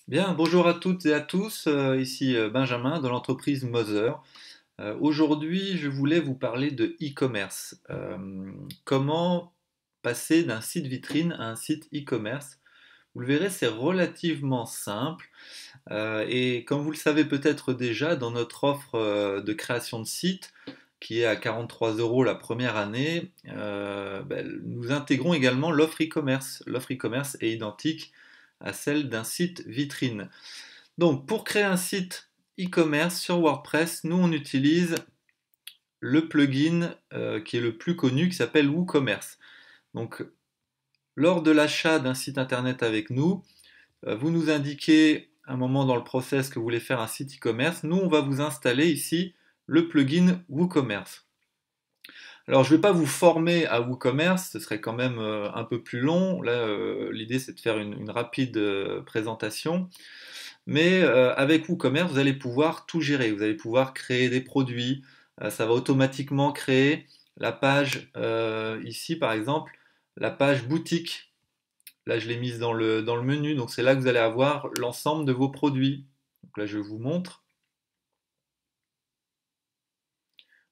Bien, bonjour à toutes et à tous, ici Benjamin de l'entreprise Mother. Aujourd'hui, je voulais vous parler de e-commerce. Comment passer d'un site vitrine à un site e-commerce? Vous le verrez, c'est relativement simple. Et comme vous le savez peut-être déjà, dans notre offre de création de site, qui est à 43 euros la première année, nous intégrons également l'offre e-commerce. L'offre e-commerce est identique à celle d'un site vitrine. Donc, pour créer un site e-commerce sur WordPress, nous on utilise le plugin qui est le plus connu qui s'appelle WooCommerce. Donc, lors de l'achat d'un site internet avec nous, vous nous indiquez un moment dans le process que vous voulez faire un site e-commerce. Nous, on va vous installer ici le plugin WooCommerce. Alors, je ne vais pas vous former à WooCommerce, ce serait quand même un peu plus long. Là, l'idée, c'est de faire une rapide présentation. Mais avec WooCommerce, vous allez pouvoir tout gérer. Vous allez pouvoir créer des produits. Ça va automatiquement créer la page, ici par exemple, la page boutique. Là, je l'ai mise dans le menu. Donc, c'est là que vous allez avoir l'ensemble de vos produits. Donc là, je vous montre.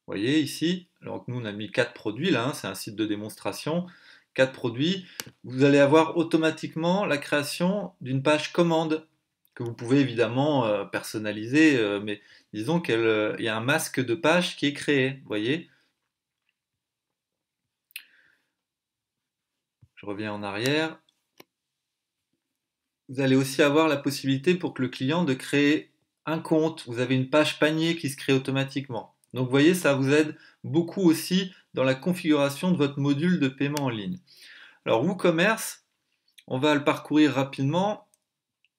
Vous voyez ici, alors que nous, on a mis 4 produits là, hein, c'est un site de démonstration. 4 produits. Vous allez avoir automatiquement la création d'une page commande que vous pouvez évidemment personnaliser, mais disons qu'il y a un masque de page qui est créé. Vous voyez, je reviens en arrière. Vous allez aussi avoir la possibilité pour que le client de créer un compte. Vous avez une page panier qui se crée automatiquement. Donc vous voyez, ça vous aide beaucoup aussi dans la configuration de votre module de paiement en ligne. Alors WooCommerce, on va le parcourir rapidement.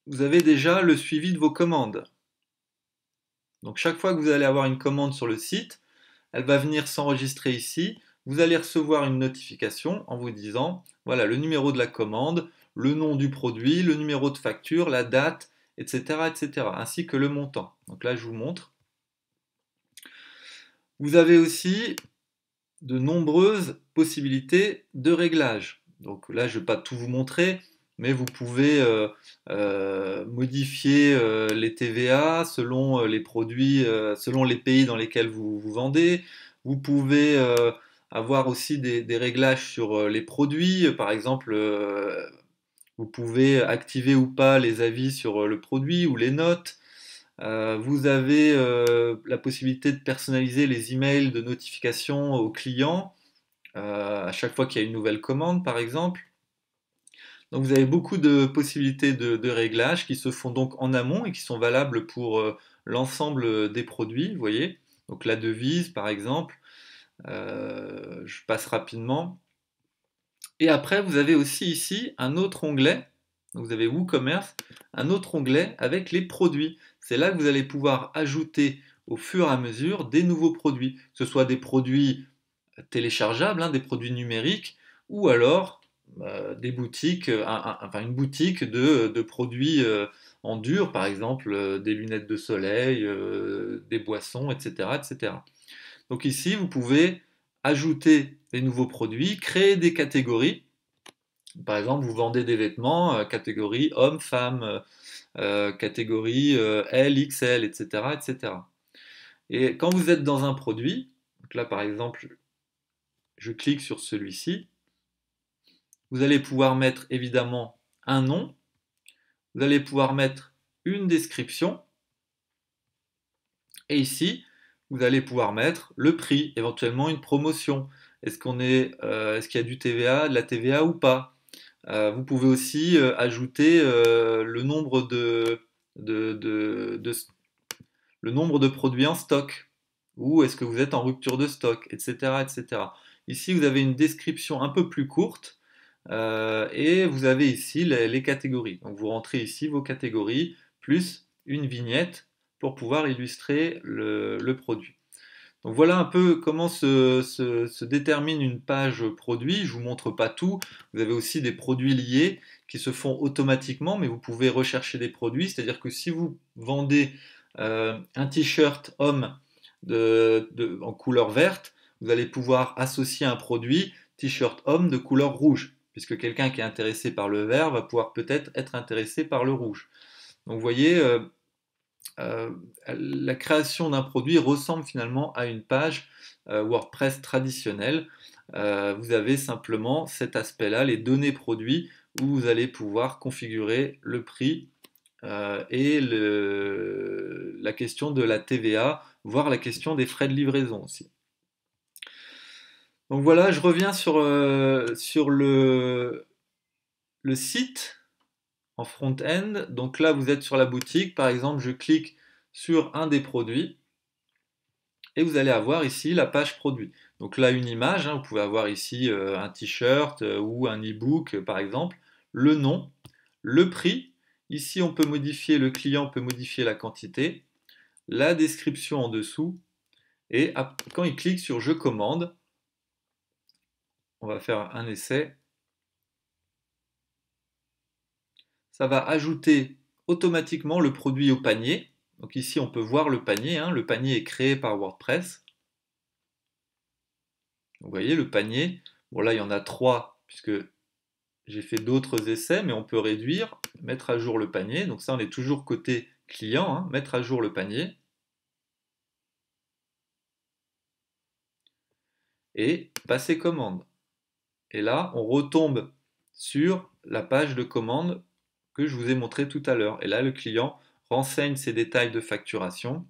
Vous avez déjà le suivi de vos commandes. Donc chaque fois que vous allez avoir une commande sur le site, elle va venir s'enregistrer ici. Vous allez recevoir une notification en vous disant, voilà, le numéro de la commande, le nom du produit, le numéro de facture, la date, etc., etc., ainsi que le montant. Donc là, je vous montre. Vous avez aussi de nombreuses possibilités de réglage. Donc là, je ne vais pas tout vous montrer, mais vous pouvez modifier les TVA selon les produits, selon les pays dans lesquels vous vendez. Vous pouvez avoir aussi des réglages sur les produits. Par exemple, vous pouvez activer ou pas les avis sur le produit ou les notes. Vous avez la possibilité de personnaliser les emails de notification aux clients à chaque fois qu'il y a une nouvelle commande, par exemple. Donc vous avez beaucoup de possibilités de réglages qui se font donc en amont et qui sont valables pour l'ensemble des produits, vous voyez. Donc la devise, par exemple, je passe rapidement. Et après, vous avez aussi ici un autre onglet. Donc vous avez WooCommerce, un autre onglet avec les produits. C'est là que vous allez pouvoir ajouter au fur et à mesure des nouveaux produits, que ce soit des produits téléchargeables, hein, des produits numériques, ou alors des boutiques, enfin une boutique de produits en dur, par exemple des lunettes de soleil, des boissons, etc., etc. Donc ici, vous pouvez ajouter des nouveaux produits, créer des catégories. Par exemple, vous vendez des vêtements, catégorie homme, femme, catégorie L, XL, etc., etc. Et quand vous êtes dans un produit, donc là par exemple, je clique sur celui-ci, vous allez pouvoir mettre évidemment un nom, vous allez pouvoir mettre une description, et ici, vous allez pouvoir mettre le prix, éventuellement une promotion. Est-ce qu'il y a du TVA, de la TVA ou pas? Vous pouvez aussi ajouter le nombre le nombre de produits en stock, ou est-ce que vous êtes en rupture de stock, etc., etc. Ici, vous avez une description un peu plus courte et vous avez ici les catégories. Donc vous rentrez ici vos catégories plus une vignette pour pouvoir illustrer le produit. Donc voilà un peu comment se détermine une page produit. Je ne vous montre pas tout. Vous avez aussi des produits liés qui se font automatiquement, mais vous pouvez rechercher des produits. C'est-à-dire que si vous vendez un t-shirt homme en couleur verte, vous allez pouvoir associer un produit t-shirt homme de couleur rouge, puisque quelqu'un qui est intéressé par le vert va pouvoir peut-être être intéressé par le rouge. Donc vous voyez, euh, la création d'un produit ressemble finalement à une page WordPress traditionnelle. Vous avez simplement cet aspect-là, les données produits, où vous allez pouvoir configurer le prix et la question de la TVA, voire la question des frais de livraison aussi. Donc voilà, je reviens sur le site en front-end. Donc là, vous êtes sur la boutique. Par exemple, je clique sur un des produits et vous allez avoir ici la page produit. Donc là, une image, hein, vous pouvez avoir ici un t-shirt ou un e-book par exemple, le nom, le prix. Ici, on peut modifier, le client peut modifier la quantité, la description en dessous. Et quand il clique sur je commande, on va faire un essai, ça va ajouter automatiquement le produit au panier. Donc ici, on peut voir le panier, hein. Le panier est créé par WordPress. Vous voyez le panier, bon là il y en a 3 puisque j'ai fait d'autres essais, mais on peut réduire, mettre à jour le panier. Donc ça, on est toujours côté client, hein, mettre à jour le panier. Et passer commande. Et là, on retombe sur la page de commande que je vous ai montré tout à l'heure. Et là, le client renseigne ses détails de facturation,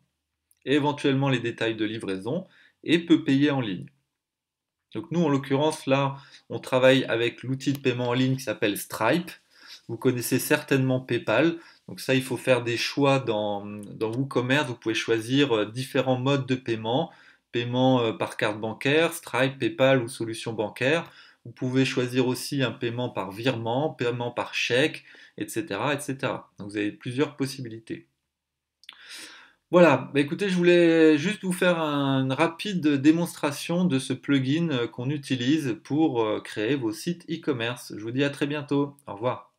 et éventuellement les détails de livraison, et peut payer en ligne. Donc nous, en l'occurrence, là, on travaille avec l'outil de paiement en ligne qui s'appelle Stripe. Vous connaissez certainement PayPal. Donc ça, il faut faire des choix dans WooCommerce. Vous pouvez choisir différents modes de paiement. Paiement par carte bancaire, Stripe, PayPal ou solution bancaire. Vous pouvez choisir aussi un paiement par virement, paiement par chèque, etc., etc. Donc vous avez plusieurs possibilités. Voilà, bah écoutez, je voulais juste vous faire une rapide démonstration de ce plugin qu'on utilise pour créer vos sites e-commerce. Je vous dis à très bientôt. Au revoir.